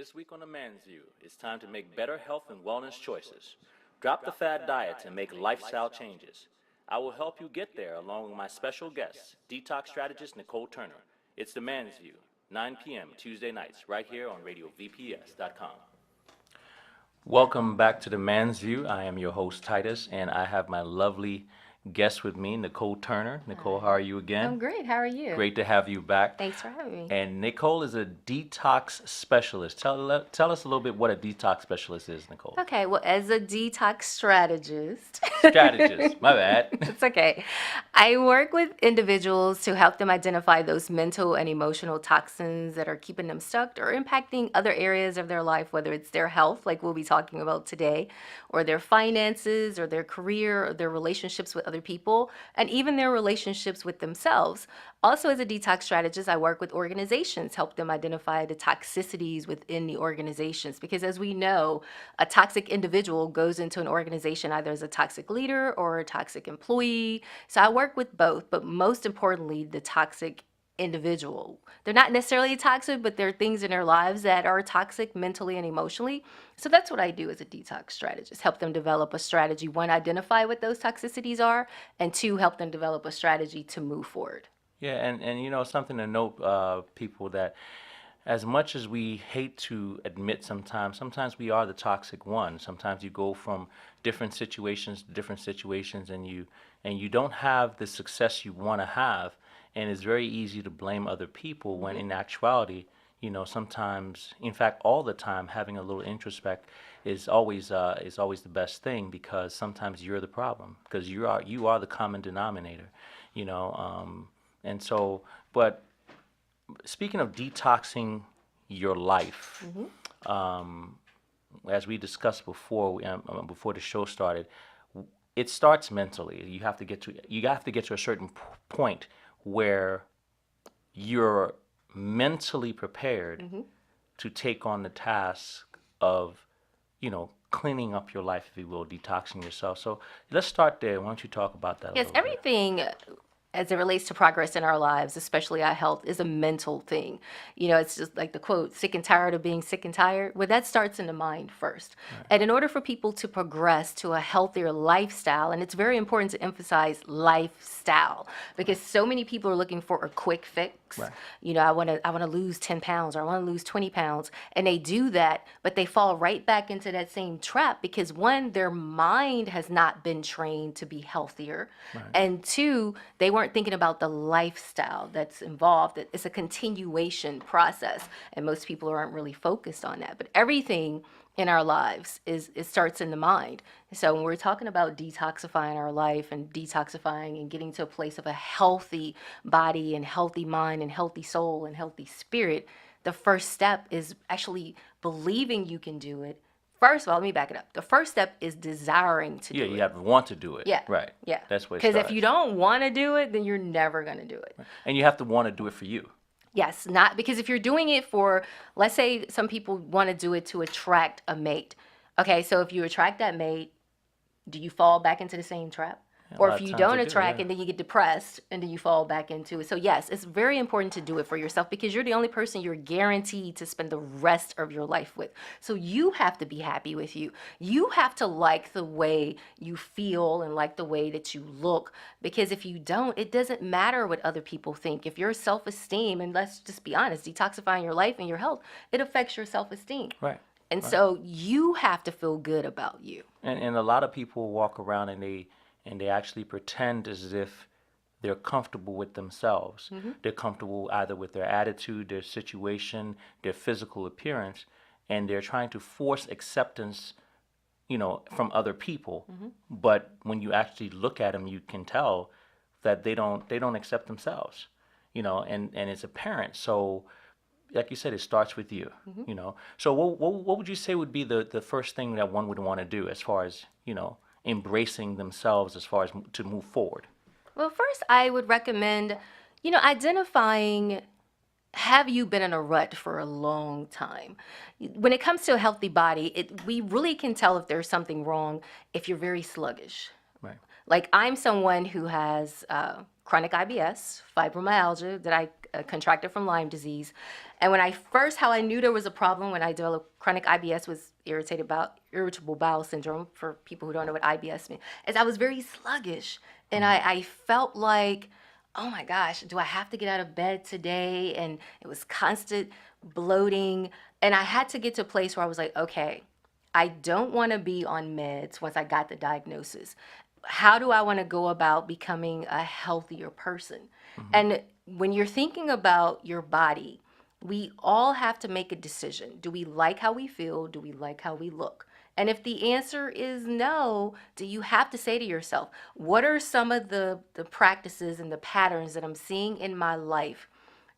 This week on The Man's View, it's time to make better health and wellness choices. Drop the fad diets and make lifestyle changes. I will help you get there along with my special guest, detox strategist Nicole Turner. It's The Man's View, 9 p.m. Tuesday nights, right here on RadioVPS.com. Welcome back to The Man's View. I am your host, Titus, and I have my lovely guest with me, Nicole Turner. Nicole, how are you again? I'm great. How are you? Great to have you back. Thanks for having me. And Nicole is a detox specialist. Tell us a little bit what a detox specialist is, Nicole. Okay, well, as a detox strategist, My bad. It's okay. I work with individuals to help them identify those mental and emotional toxins that are keeping them stuck or impacting other areas of their life, whether it's their health, like we'll be talking about today, or their finances, or their career, or their relationships with other people, and even their relationships with themselves. Also, as a detox strategist, I work with organizations, help them identify the toxicities within the organizations. Because as we know, a toxic individual goes into an organization either as a toxic leader or a toxic employee. So I work with both, but most importantly, the toxic individual. They're not necessarily toxic, but there are things in their lives that are toxic mentally and emotionally. So that's what I do as a detox strategist, help them develop a strategy. One, identify what those toxicities are, and two, help them develop a strategy to move forward. Yeah, and you know, something to note, people, that as much as we hate to admit sometimes we are the toxic one. Sometimes you go from different situations to different situations, and you don't have the success you want to have, and it's very easy to blame other people when in actuality, you know, sometimes, in fact, all the time, having a little introspect is always the best thing, because sometimes you're the problem, because you are the common denominator, you know. And so, but speaking of detoxing your life, as we discussed before, before the show started, it starts mentally. You have to get to a certain point where you're mentally prepared to take on the task of, you know, cleaning up your life, if you will, detoxing yourself. So let's start there. Why don't you talk about that a Yes, little bit? everything as it relates to progress in our lives, especially our health, is a mental thing. You know, it's just like the quote, sick and tired of being sick and tired. Well, that starts in the mind first. And in order for people to progress to a healthier lifestyle, and it's very important to emphasize lifestyle, because so many people are looking for a quick fix. Right. You know, I want to lose 10 pounds, or I want to lose 20 pounds. And they do that, but they fall right back into that same trap because, one, their mind has not been trained to be healthier. And two, they weren't thinking about the lifestyle that's involved. It's a continuation process, and most people aren't really focused on that. But everything in our lives it starts in the mind. So when we're talking about detoxifying our life and detoxifying and getting to a place of a healthy body and healthy mind and healthy soul and healthy spirit, the first step is actually believing you can do it. First of all, let me back it up. The first step is desiring to do it. Yeah, you have to want to do it. Yeah. Right. Yeah. That's what it Because if starts. you don't want to do it, then you're never going to do it. And you have to want to do it for you. Yes, not because if you're doing it for, let's say some people want to do it to attract a mate. Okay, so if you attract that mate, do you fall back into the same trap? Yeah, a Or lot if of you times don't they do, attract yeah. and then you get depressed and then you fall back into it. So yes, it's very important to do it for yourself because you're the only person you're guaranteed to spend the rest of your life with. So you have to be happy with you. You have to like the way you feel and like the way that you look, because if you don't, it doesn't matter what other people think. If your self-esteem, and let's just be honest, detoxifying your life and your health, it affects your self-esteem. Right. And so you have to feel good about you. And a lot of people walk around and they actually pretend as if they're comfortable with themselves. They're comfortable either with their attitude, their situation, their physical appearance, and they're trying to force acceptance, you know, from other people. But when you actually look at them, you can tell that they don't accept themselves, you know, and it's apparent. So, like you said, it starts with you, you know. So what would you say would be the first thing that one would want to do as far as, you know, embracing themselves as far as to move forward? Well, first, I would recommend, you know, identifying, have you been in a rut for a long time? When it comes to a healthy body, we really can tell if there's something wrong if you're very sluggish. Right. Like I'm someone who has chronic IBS, fibromyalgia that I contracted from Lyme disease. And when I first, how I knew there was a problem when I developed chronic IBS was irritable bowel syndrome. For people who don't know what IBS means, is I was very sluggish, and I felt like, oh my gosh, do I have to get out of bed today? And it was constant bloating, and I had to get to a place where I was like, okay, I don't want to be on meds once I got the diagnosis. How do I want to go about becoming a healthier person? Mm-hmm. And when you're thinking about your body, we all have to make a decision. Do we like how we feel? Do we like how we look? And if the answer is no, do you have to say to yourself, what are some of the practices and the patterns that I'm seeing in my life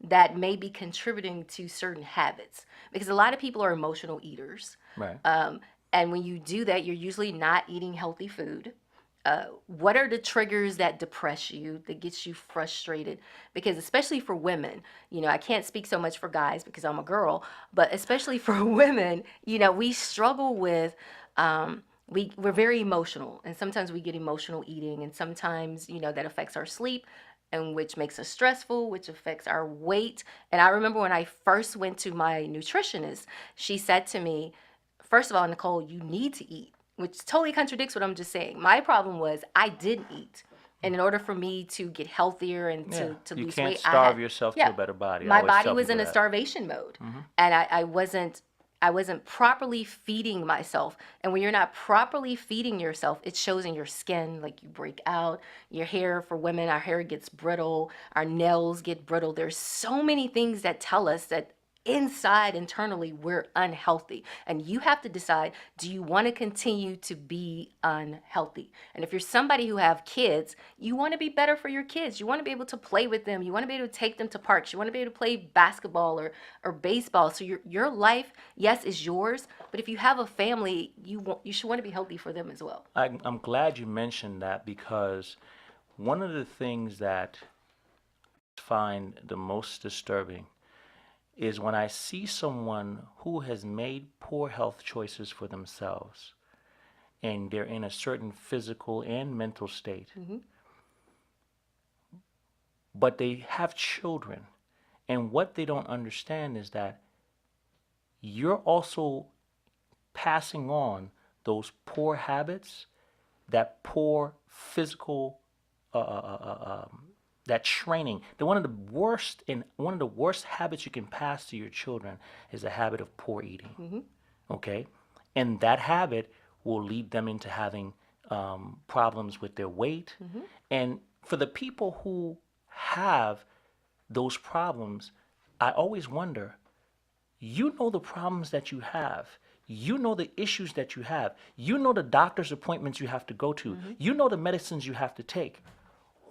that may be contributing to certain habits? Because a lot of people are emotional eaters. Right. And when you do that, you're usually not eating healthy food. What are the triggers that depress you, that gets you frustrated? Because especially for women, I can't speak so much for guys because I'm a girl, but especially for women, we struggle with, we're very emotional, and sometimes we get emotional eating, and sometimes, that affects our sleep, and which makes us stressful, which affects our weight. And I remember when I first went to my nutritionist, she said to me, first of all, Nicole, you need to eat, which totally contradicts what I'm just saying. My problem was I didn't eat. And in order for me to get healthier and Yeah. to You lose can't weight, starve yourself to yeah, a better body. I my always body tell was people in a that. starvation mode. Hmm. And I wasn't properly feeding myself. And when you're not properly feeding yourself, it shows in your skin, like you break out. Your hair, for women, our hair gets brittle, our nails get brittle. There's so many things that tell us that internally we're unhealthy, and you have to decide, do you want to continue to be unhealthy? And if you're somebody who have kids, you want to be better for your kids. You want to be able to play with them. You want to be able to take them to parks. You want to be able to play basketball or baseball. So your life, yes, is yours, but if you have a family, you should want to be healthy for them as well. I'm glad you mentioned that, because one of the things that I find the most disturbing is when I see someone who has made poor health choices for themselves, and they're in a certain physical and mental state, Mm-hmm. but they have children. And what they don't understand is that you're also passing on those poor habits, that poor physical, uh, uh, uh, uh, um, that training. One of the worst habits you can pass to your children is a habit of poor eating. Mm-hmm. Okay, and that habit will lead them into having problems with their weight. Mm-hmm. And for the people who have those problems, I always wonder, you know the problems that you have. You know the issues that you have. You know the doctor's appointments you have to go to. Mm-hmm. You know the medicines you have to take.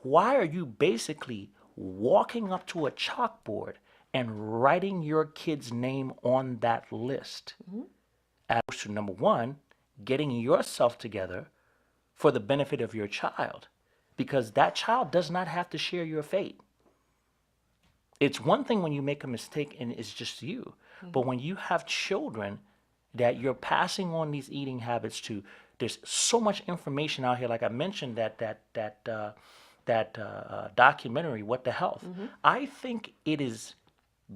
Why are you basically walking up to a chalkboard and writing your kid's name on that list? Mm-hmm. As opposed to, number one, getting yourself together for the benefit of your child. Because that child does not have to share your fate. It's one thing when you make a mistake and it's just you. But when you have children that you're passing on these eating habits to, there's so much information out here. Like I mentioned, that documentary, What the Health. Mm-hmm. I think it is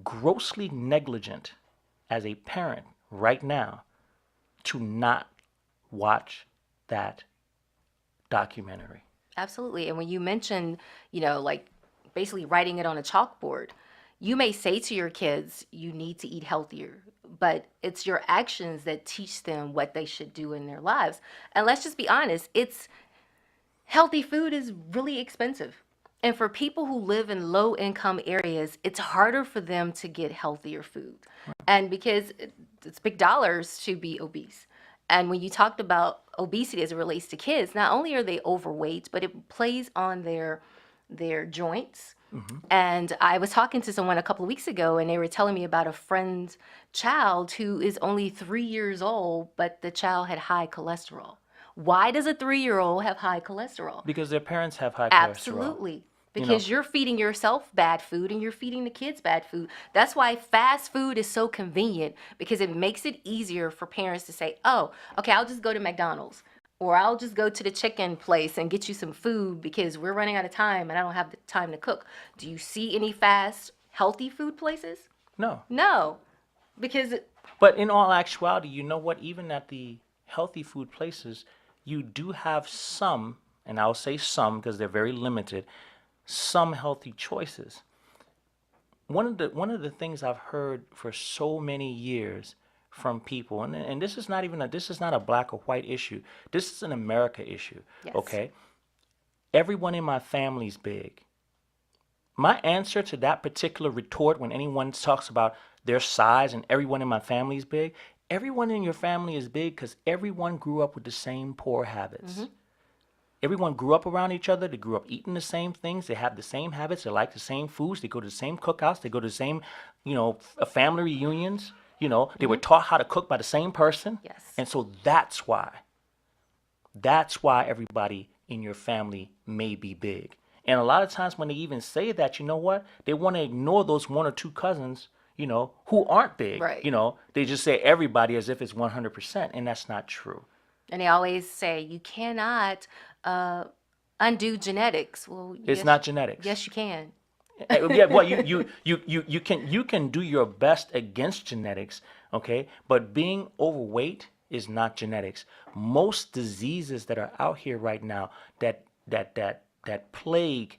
grossly negligent as a parent right now to not watch that documentary. Absolutely. And when you mention, like basically writing it on a chalkboard, you may say to your kids, you need to eat healthier, but it's your actions that teach them what they should do in their lives. And let's just be honest, healthy food is really expensive. And for people who live in low income areas, it's harder for them to get healthier food. And because it's big dollars to be obese. And when you talked about obesity as it relates to kids, not only are they overweight, but it plays on their joints. Hmm. And I was talking to someone a couple of weeks ago, and they were telling me about a friend's child who is only 3 years old, but the child had high cholesterol. Why does a 3-year-old have high cholesterol? Because their parents have high cholesterol. Absolutely. You know, Because you're feeding yourself bad food and you're feeding the kids bad food. That's why fast food is so convenient, because it makes it easier for parents to say, oh, okay, I'll just go to McDonald's, or I'll just go to the chicken place and get you some food because we're running out of time and I don't have the time to cook. Do you see any fast, healthy food places? No. No, because But in all actuality, you know what? Even at the healthy food places, you do have some, and I'll say some because they're very limited, some healthy choices. One of the things I've heard for so many years from people, and this is not even this is not a black or white issue. This is an America issue. yes. Okay? Everyone in my family's big. My answer to that particular retort when anyone talks about their size and everyone in my family is big, everyone in your family is big because everyone grew up with the same poor habits. Everyone grew up around each other. They grew up eating the same things. They have the same habits. They like the same foods. They go to the same cookouts. They go to the same, family reunions. They were taught how to cook by the same person. Yes. And so that's why. That's why everybody in your family may be big. And a lot of times when they even say that, you know what? They want to ignore those one or two cousins, who aren't big. Right. They just say everybody as if it's 100%, and that's not true. And they always say you cannot undo genetics. Well, It's yes, not genetics. yes, you can. Yeah, well, you can do your best against genetics, okay? But being overweight is not genetics. Most diseases that are out here right now that plague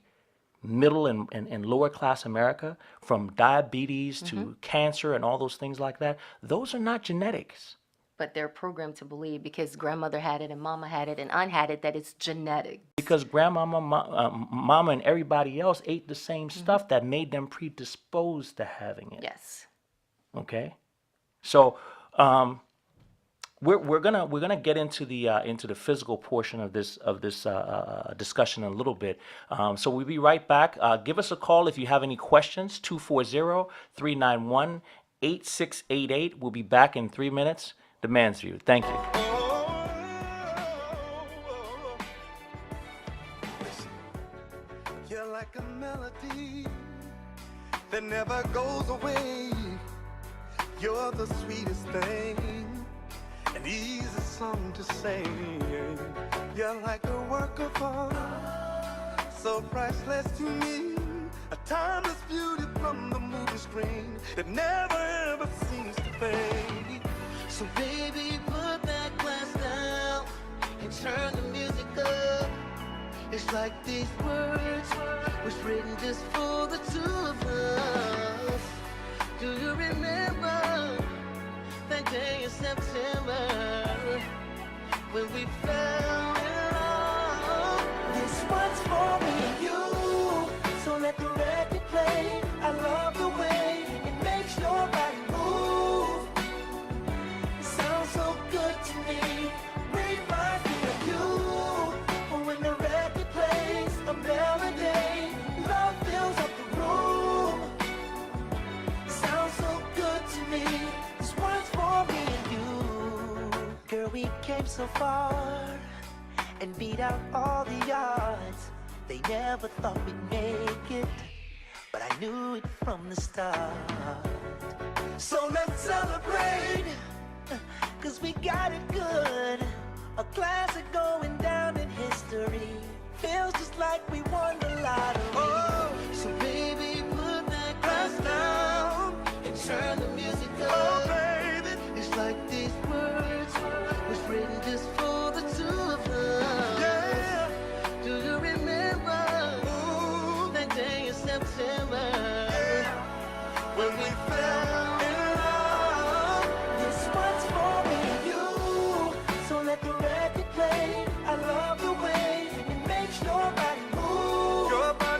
middle and lower class America, from diabetes to cancer and all those things like that, those are not genetics. But they're programmed to believe because grandmother had it and mama had it and aunt had it that it's genetic. Because grandmama, mama, and everybody else ate the same stuff that made them predisposed to having it. Yes. Okay, so we're gonna get into the physical portion of this discussion in a little bit. So we'll be right back. Give us a call if you have any questions. 240-391-8688. We'll be back in 3 minutes. The Man's View. Thank you. You're like a melody that never goes away. You're the sweetest thing, an easy song to sing. You're like a work of art, so priceless to me. A timeless beauty from the movie screen that never ever seems to fade. So baby, put that glass down and turn the music up. It's like these words was written just for the two of us. Do you remember that day in September when we fell in love? This one's for me and you, so let the record play. I love the way it makes your body move. It sounds so good to me. Reminds me of you. When the record plays a melody, love fills up the room. Sounds so good to me. This one's for me and you. Girl, we came so far and beat out all the odds. They never thought we'd make it, but I knew it from the start. So let's celebrate, 'cause we got it good. A classic going down in history. Feels just like we won the lottery. Oh, so baby, put that glass down and turn the music up. Oh, baby, it's like these words was written just for the two of us. Yeah. Do you remember that day in September when we fell in love? This one's for me and you, so let the record play. I love the way it makes your body move. Your body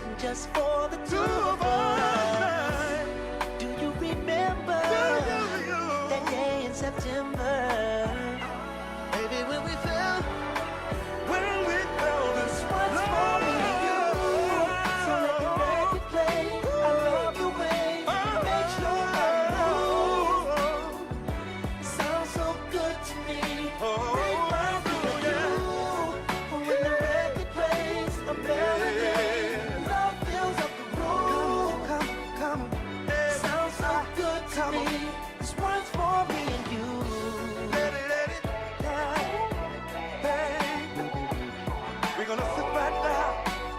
and just for the two of us. Do you remember that day in September? Baby, when we fell this one's for me and you. So let the record play. I love the way you make your body move. Sounds so good to me. Reminds me of you. When the record plays a melody, love fills up the room. Come. Sounds so good to me. This one's for me and you. Let it, baby. We're gonna sit right down.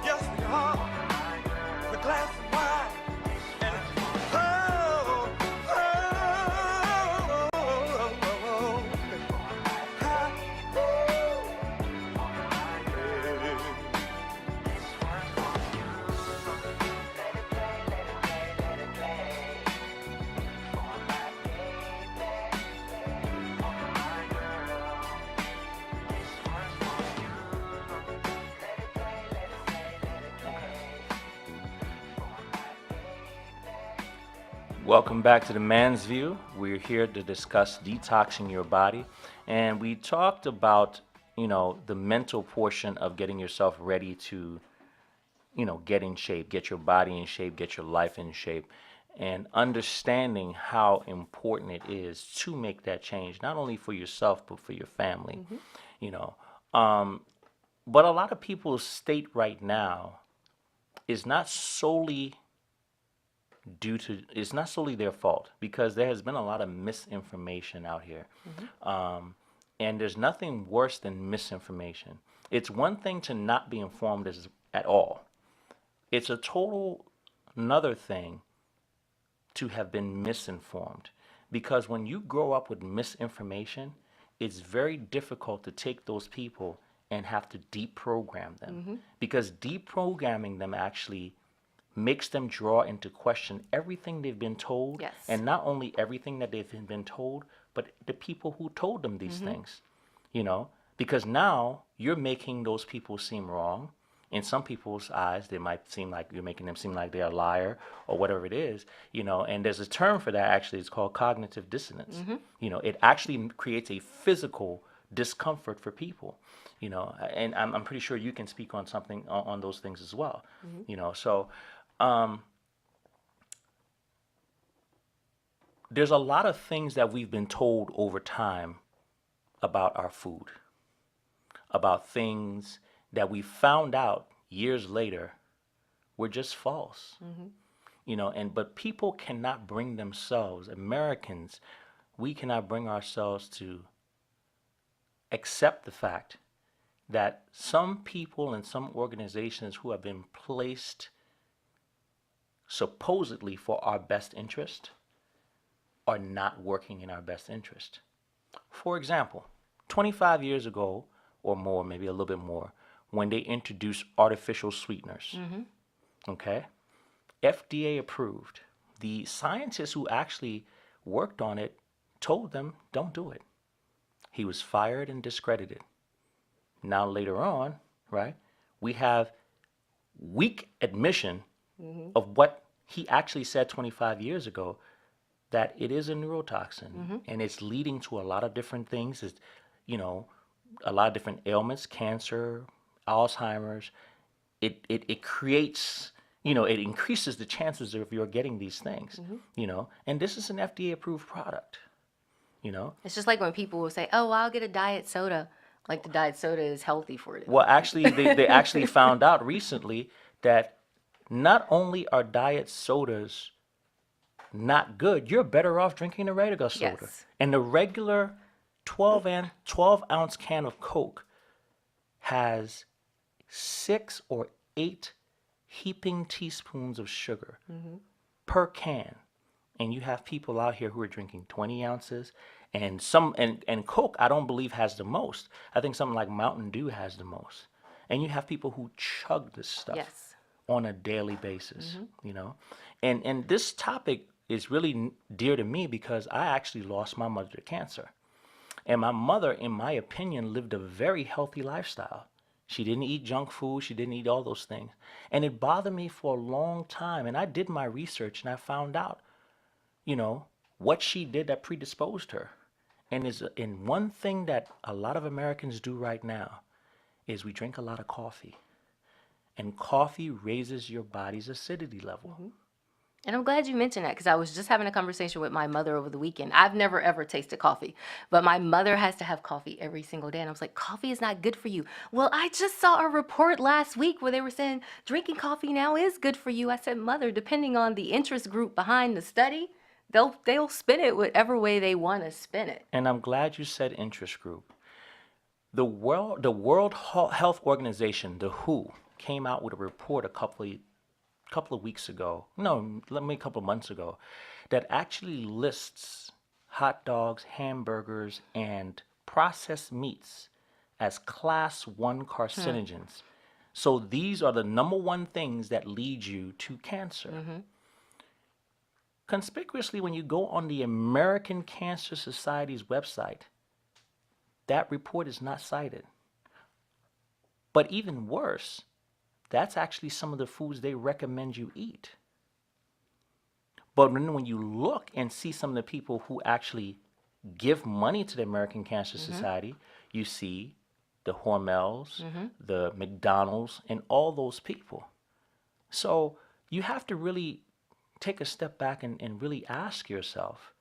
Yes, we are. With a glass of wine. And Welcome back to The Man's View. We're here to discuss detoxing your body. And we talked about, the mental portion of getting yourself ready to, get in shape, get your body in shape, get your life in shape, and understanding how important it is to make that change, not only for yourself, but for your family, you know. But a lot of people's state right now is not solely it's not solely their fault, because there has been a lot of misinformation out here. And there's nothing worse than misinformation. It's one thing to not be informed at all. It's a total another thing to have been misinformed. Because when you grow up with misinformation, it's very difficult to take those people and have to deprogram them. Because deprogramming them actually makes them draw into question everything they've been told. Yes. And not only everything that they've been told, but the people who told them these things, because now you're making those people seem wrong. In some people's eyes, they might seem like you're making them seem like they're a liar or whatever it is, and there's a term for that actually. It's called cognitive dissonance. It actually creates a physical discomfort for people, and I'm pretty sure you can speak on something on those things as well, so there's a lot of things that we've been told over time about our food, about things that we found out years later were just false. But people cannot bring themselves, Americans, we cannot bring ourselves to accept the fact that some people and some organizations who have been placed supposedly for our best interest are not working in our best interest. For example, 25 years ago or more, maybe a little bit more, when they introduced artificial sweeteners, okay, FDA approved. The scientists who actually worked on it told them, don't do it. He was fired and discredited. Now later on, right, we have weak admission of what he actually said 25 years ago, that it is a neurotoxin, and it's leading to a lot of different things. It's, a lot of different ailments, cancer, Alzheimer's. It creates, it increases the chances of you're getting these things, and this is an FDA approved product, It's just like when people will say, oh, well, I'll get a diet soda. Like the diet soda is healthy for it. Well, actually, they actually found out recently that not only are diet sodas not good, you're better off drinking a regular soda. Yes. And the regular 12-ounce can of Coke has 6 or 8 heaping teaspoons of sugar per can. And you have people out here who are drinking 20 ounces. And and Coke, I don't believe, has the most. I think something like Mountain Dew has the most. And you have people who chug this stuff on a daily basis, And this topic is really dear to me because I actually lost my mother to cancer. And my mother, in my opinion, lived a very healthy lifestyle. She didn't eat junk food. She didn't eat all those things. And it bothered me for a long time. And I did my research and I found out, you know, what she did that predisposed her. And one thing that a lot of Americans do right now is we drink a lot of coffee. And coffee raises your body's acidity level. And I'm glad you mentioned that because I was just having a conversation with my mother over the weekend. I've never ever tasted coffee, but my mother has to have coffee every single day. And I was like, coffee is not good for you. Well, I just saw a report last week where they were saying drinking coffee now is good for you. I said, Mother, depending on the interest group behind the study, they'll spin it whatever way they want to spin it. And I'm glad you said interest group. The World Health Organization, the WHO, came out with a report a couple of weeks ago, no, let me a couple of months ago, that actually lists hot dogs, hamburgers, and processed meats as class 1 carcinogens. So these are the number one things that lead you to cancer. Conspicuously, when you go on the American Cancer Society's website, that report is not cited. But even worse, that's actually some of the foods they recommend you eat. But then when you look and see some of the people who actually give money to the American Cancer Society, you see the Hormels, the McDonald's, and all those people. So you have to really take a step back and really ask yourself,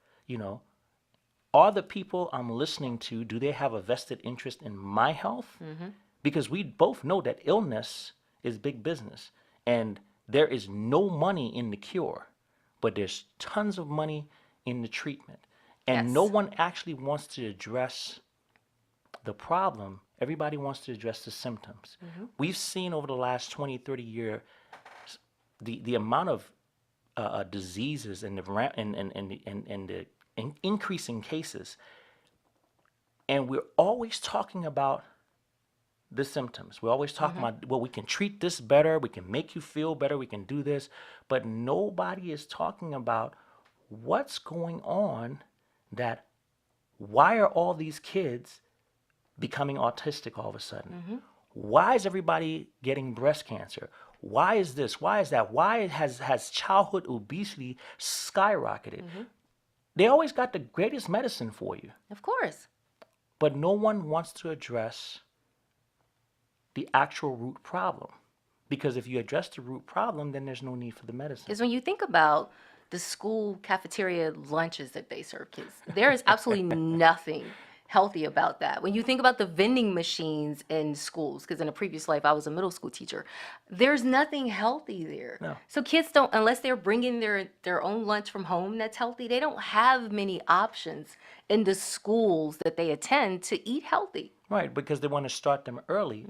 are the people I'm listening to, do they have a vested interest in my health? Because we both know that illness is big business. And there is no money in the cure, but there's tons of money in the treatment. And no one actually wants to address the problem. Everybody wants to address the symptoms. We've seen over the last 20, 30 years the amount of diseases and the increasing cases. And we're always talking about the symptoms. We're always talking about, well, we can treat this better, we can make you feel better, we can do this, but nobody is talking about what's going on, that why are all these kids becoming autistic all of a sudden? Why is everybody getting breast cancer? Why is this? Why is that? Why has childhood obesity skyrocketed? They always got the greatest medicine for you. Of course. But no one wants to address the actual root problem. Because if you address the root problem, then there's no need for the medicine. Because when you think about the school cafeteria lunches that they serve kids, there is absolutely nothing healthy about that. When you think about the vending machines in schools, because in a previous life I was a middle school teacher, there's nothing healthy there. No. So kids don't, unless they're bringing their own lunch from home that's healthy, they don't have many options in the schools that they attend to eat healthy. Right, because they want to start them early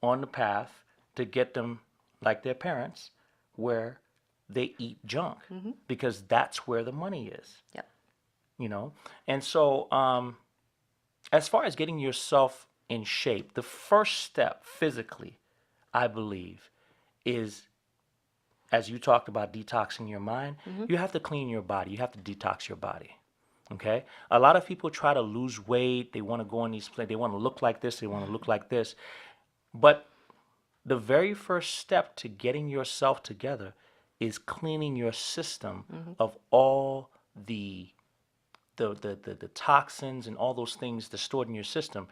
on the path to get them, like their parents, where they eat junk, because that's where the money is. Yep. And so as far as getting yourself in shape, the first step physically, I believe, is, as you talked about detoxing your mind, you have to clean your body. You have to detox your body. Okay? A lot of people try to lose weight. They want to go in these places. They want to look like this. They want to look like this. But the very first step to getting yourself together is cleaning your system of all the toxins and all those things that's stored in your system.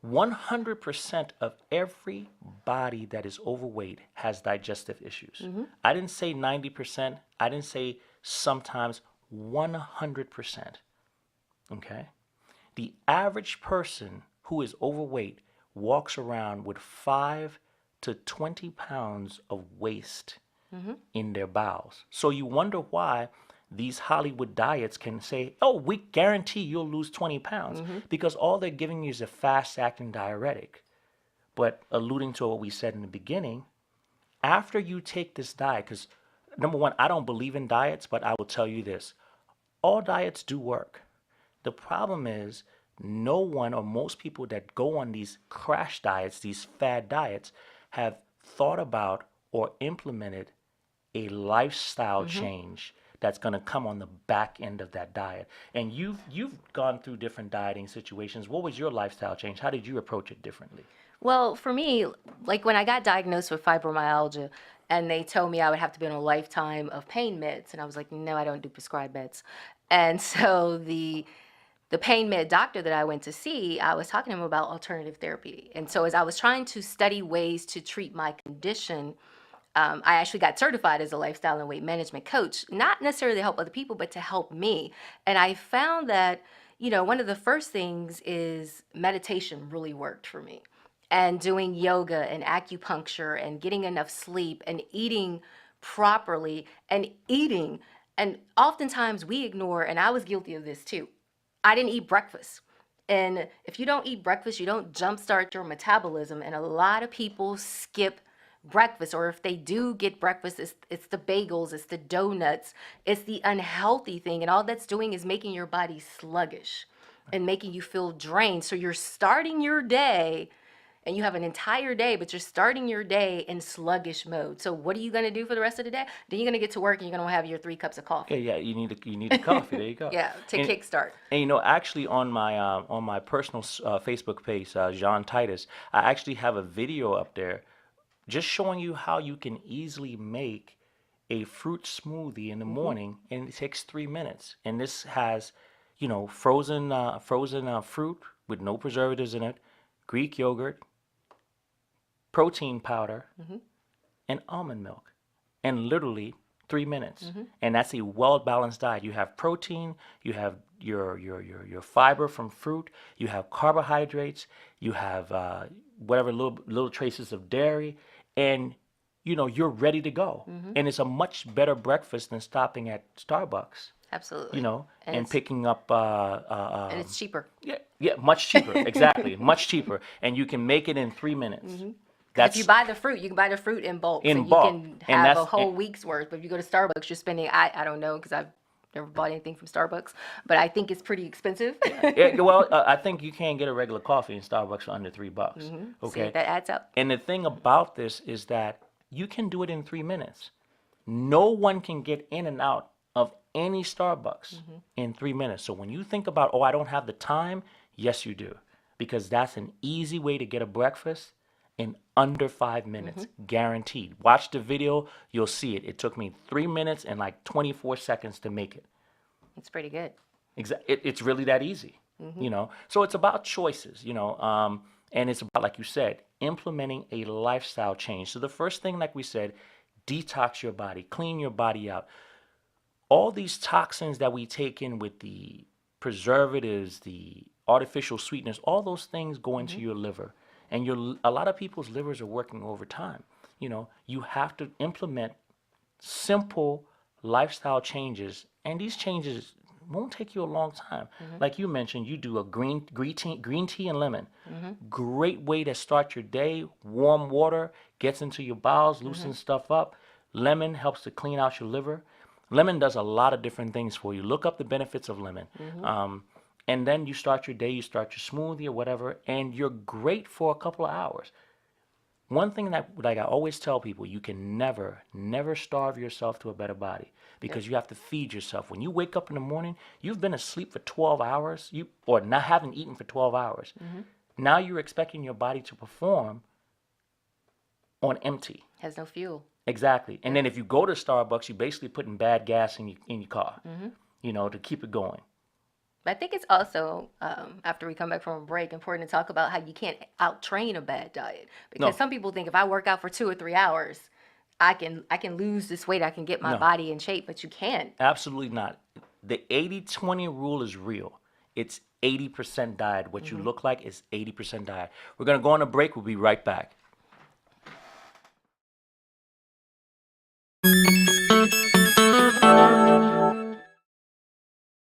100% of every body that is overweight has digestive issues. I didn't say 90%. I didn't say sometimes. 100%. Okay? The average person who is overweight walks around with 5 to 20 pounds of waste in their bowels. So you wonder why these Hollywood diets can say, oh, we guarantee you'll lose 20 pounds, because all they're giving you is a fast-acting diuretic. But alluding to what we said in the beginning, after you take this diet, because number one, I don't believe in diets, but I will tell you this. All diets do work. The problem is no one, or most people that go on these crash diets, these fad diets, have thought about or implemented a lifestyle change that's going to come on the back end of that diet. And you've gone through different dieting situations. What was your lifestyle change? How did you approach it differently? Well, for me, like when I got diagnosed with fibromyalgia and they told me I would have to be on a lifetime of pain meds, and I was like, no, I don't do prescribed meds. And so the pain med doctor that I went to see, I was talking to him about alternative therapy. And so as I was trying to study ways to treat my condition, I actually got certified as a lifestyle and weight management coach, not necessarily to help other people, but to help me. And I found that, one of the first things is meditation really worked for me. And doing yoga and acupuncture and getting enough sleep and eating properly and eating. And oftentimes we ignore, and I was guilty of this too. I didn't eat breakfast. And if you don't eat breakfast, you don't jumpstart your metabolism. And a lot of people skip breakfast, or if they do get breakfast, it's the bagels, it's the donuts, it's the unhealthy thing. And all that's doing is making your body sluggish and making you feel drained. So you're starting your day and you have an entire day, but you're starting your day in sluggish mode. So what are you going to do for the rest of the day? Then you're going to get to work and you're going to have your 3 cups of coffee. Yeah, you need the coffee. There you go. Yeah, to And, kickstart. and actually on my personal Facebook page, John Titus, I actually have a video up there just showing you how you can easily make a fruit smoothie in the morning, and it takes 3 minutes. And this has, frozen fruit with no preservatives in it, Greek yogurt, protein powder, and almond milk, and literally 3 minutes. And that's a well balanced diet. You have protein, you have your fiber from fruit, you have carbohydrates, you have whatever little traces of dairy, and you're ready to go. And it's a much better breakfast than stopping at Starbucks. Absolutely. And picking up And it's cheaper. yeah, much cheaper. Exactly, much cheaper, and you can make it in 3 minutes. If you buy the fruit, you can buy the fruit in bulk. In so bulk. you And can have that's- a whole week's worth. But if you go to Starbucks, you're spending, I don't know, because I've never bought anything from Starbucks, but I think it's pretty expensive. Yeah, well, I think you can't get a regular coffee in Starbucks for under $3. Okay, See, that adds up. and the thing about this is that you can do it in 3 minutes. No one can get in and out of any Starbucks in 3 minutes. So when you think about, oh, I don't have the time, yes, you do, because that's an easy way to get a breakfast in under 5 minutes, guaranteed. Watch the video, you'll see it. It took me 3 minutes and like 24 seconds to make it. It's pretty good. It's really that easy, So it's about choices, and it's about, like you said, implementing a lifestyle change. So the first thing, like we said, detox your body, clean your body out. All these toxins that we take in with the preservatives, the artificial sweeteners, all those things go into your liver. And a lot of people's livers are working overtime. You have to implement simple lifestyle changes, and these changes won't take you a long time. Like you mentioned, you do a green tea and lemon. Great way to start your day. Warm water gets into your bowels, loosens stuff up. Lemon helps to clean out your liver. Lemon does a lot of different things for you. Look up the benefits of lemon. And then you start your day, you start your smoothie or whatever, and you're great for a couple of hours. One thing that, like I always tell people, you can never starve yourself to a better body, because you have to feed yourself. When you wake up in the morning, you've been asleep for 12 hours, or not haven't eaten for 12 hours. Now you're expecting your body to perform on empty. Has no fuel. Exactly. And then if you go to Starbucks, you're basically putting bad gas in your car, to keep it going. I think it's also, after we come back from a break, important to talk about how you can't out-train a bad diet. Because some people think if I work out for 2 or 3 hours, I can lose this weight, I can get my body in shape, but you can't. Absolutely not. The 80-20 rule is real. It's 80% diet. What you look like is 80% diet. We're going to go on a break. We'll be right back.